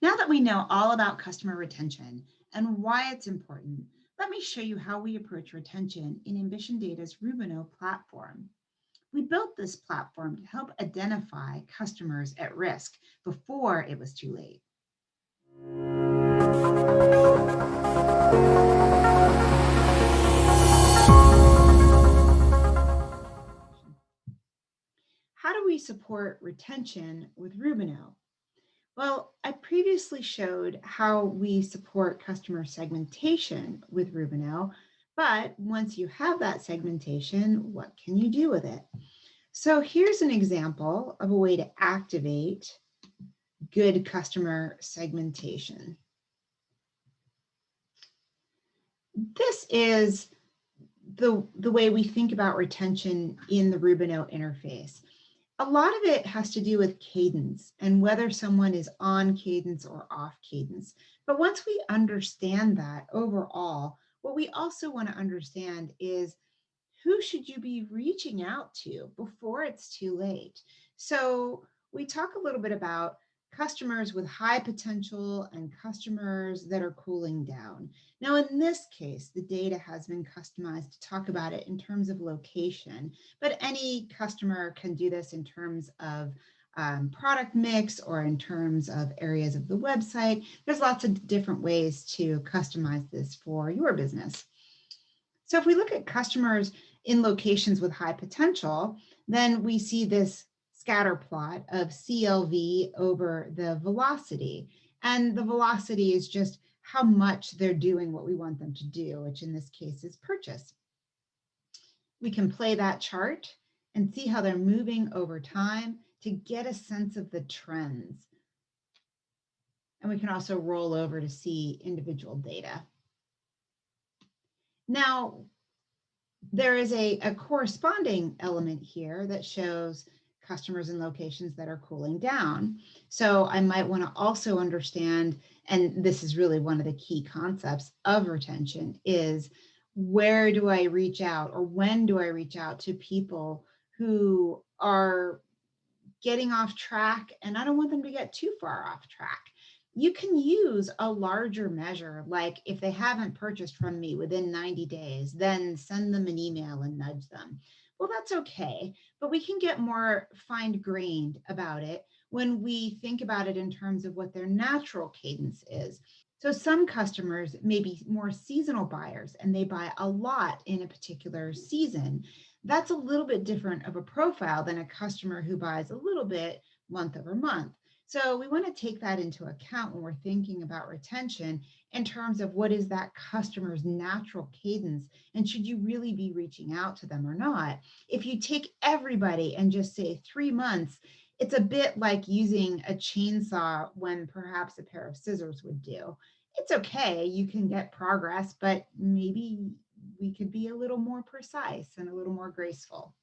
Now that we know all about customer retention and why it's important, let me show you how we approach retention in Ambition Data's Rubano platform. We built this platform to help identify customers at risk before it was too late. How do we support retention with Rubano? Well, I previously showed how we support customer segmentation with Rubano, but once you have that segmentation, what can you do with it? So here's an example of a way to activate good customer segmentation. This is the way we think about retention in the Rubano interface. A lot of it has to do with cadence and whether someone is on cadence or off cadence. But once we understand that overall, what we also want to understand is who should you be reaching out to before it's too late? So we talk a little bit about customers with high potential and customers that are cooling down. Now, in this case, the data has been customized to talk about it in terms of location, but any customer can do this in terms of product mix or in terms of areas of the website. There's lots of different ways to customize this for your business. So if we look at customers in locations with high potential, then we see this scatter plot of CLV over the velocity. And the velocity is just how much they're doing what we want them to do, which in this case is purchase. We can play that chart and see how they're moving over time to get a sense of the trends. And we can also roll over to see individual data. Now, there is a corresponding element here that shows customers in locations that are cooling down. So I might want to also understand, and this is really one of the key concepts of retention, is where do I reach out or when do I reach out to people who are getting off track and I don't want them to get too far off track. You can use a larger measure, like if they haven't purchased from me within 90 days, then send them an email and nudge them. Well, that's okay, but we can get more fine-grained about it when we think about it in terms of what their natural cadence is. So some customers may be more seasonal buyers and they buy a lot in a particular season. That's a little bit different of a profile than a customer who buys a little bit month over month. So we want to take that into account when we're thinking about retention in terms of what is that customer's natural cadence and should you really be reaching out to them or not. If you take everybody and just say 3 months, it's a bit like using a chainsaw when perhaps a pair of scissors would do. It's okay, you can get progress, but maybe we could be a little more precise and a little more graceful.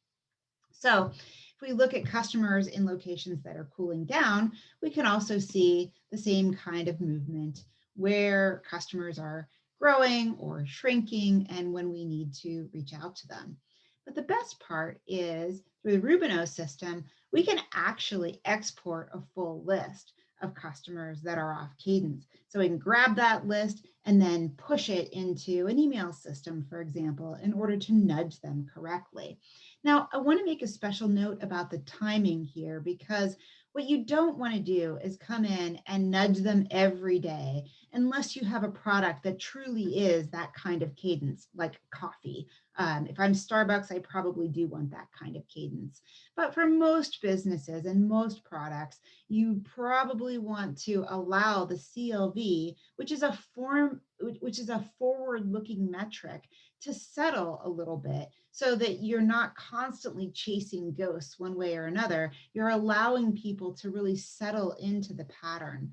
So if we look at customers in locations that are cooling down, we can also see the same kind of movement where customers are growing or shrinking and when we need to reach out to them. But the best part is through the Rubano system, we can actually export a full list of customers that are off cadence. So we can grab that list and then push it into an email system, for example, in order to nudge them correctly. Now, I want to make a special note about the timing here because what you don't want to do is come in and nudge them every day unless you have a product that truly is that kind of cadence, like coffee. If I'm Starbucks, I probably do want that kind of cadence. But for most businesses and most products, you probably want to allow the CLV, which is a forward-looking metric, to settle a little bit so that you're not constantly chasing ghosts one way or another. You're allowing people to really settle into the pattern.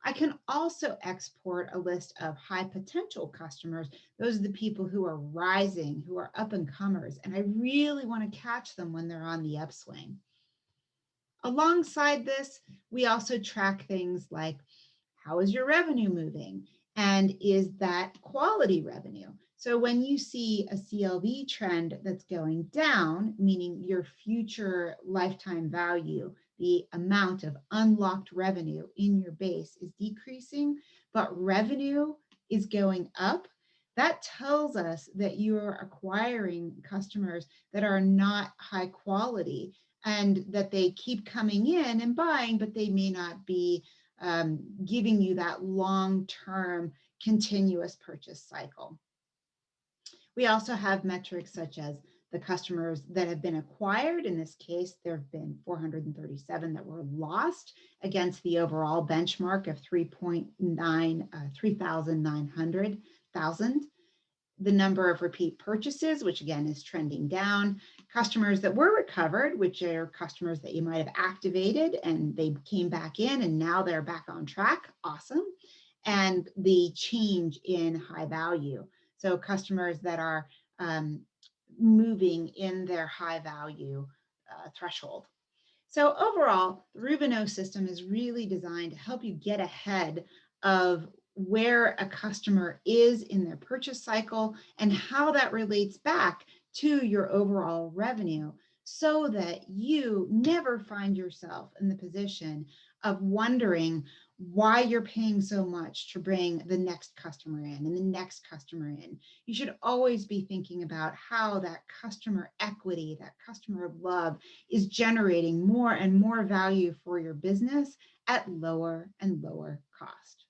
I can also export a list of high potential customers. Those are the people who are rising, who are up and comers, and I really want to catch them when they're on the upswing. Alongside this, we also track things like how is your revenue moving? And is that quality revenue? So when you see a CLV trend that's going down, meaning your future lifetime value, the amount of unlocked revenue in your base is decreasing, but revenue is going up, that tells us that you're acquiring customers that are not high quality and that they keep coming in and buying, but they may not be giving you that long-term continuous purchase cycle. We also have metrics such as the customers that have been acquired. In this case, there have been 437 that were lost against the overall benchmark of 3,900,000. The number of repeat purchases, which again is trending down. Customers that were recovered, which are customers that you might have activated and they came back in and now they're back on track. Awesome. And the change in high value. So customers that are moving in their high value threshold. So overall, the Rubano system is really designed to help you get ahead of where a customer is in their purchase cycle and how that relates back to your overall revenue, so that you never find yourself in the position of wondering why you're paying so much to bring the next customer in and the next customer in. You should always be thinking about how that customer equity, that customer love, is generating more and more value for your business at lower and lower cost.